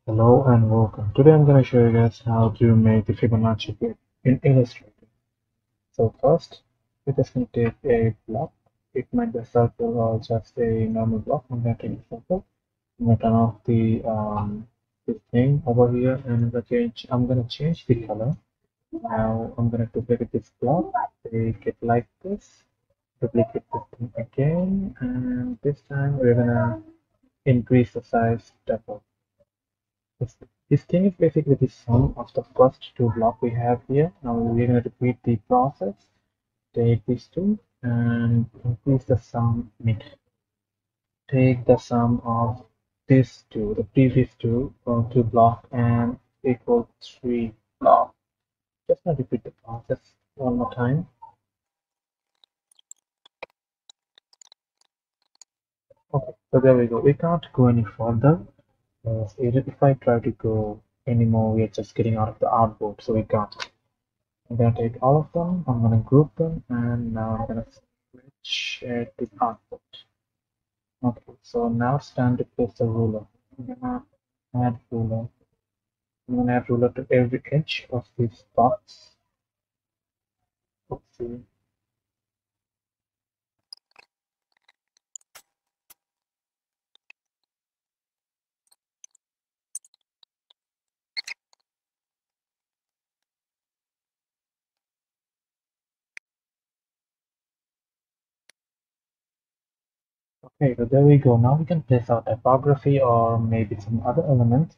Hello and welcome. Today I'm going to show you guys how to make the Fibonacci grid in Illustrator. So first, we're just going to take a block. It might be a circle or just a normal block. I'm going to take a circle. I'm going to turn off the this thing over here, and I'm going to change the color. Now I'm going to duplicate this block, take it like this, duplicate this thing again, and this time we're going to increase the size double. This thing is basically the sum of the first two blocks we have here. Now we're going to repeat the process. Take these two and increase the sum. Take the sum of these two, the previous two block, and equal 3 block. Just going to repeat the process one more time. Okay, so there we go. We can't go any further. If I try to go anymore, we are just getting out of the artboard, so we can't. I'm gonna take all of them, I'm gonna group them, and now I'm gonna switch it to output. Okay, so now it's time to place the ruler. I'm gonna add ruler. I'm gonna add ruler to every edge of this box. Let's see. Okay, so there we go. Now we can place our typography or maybe some other elements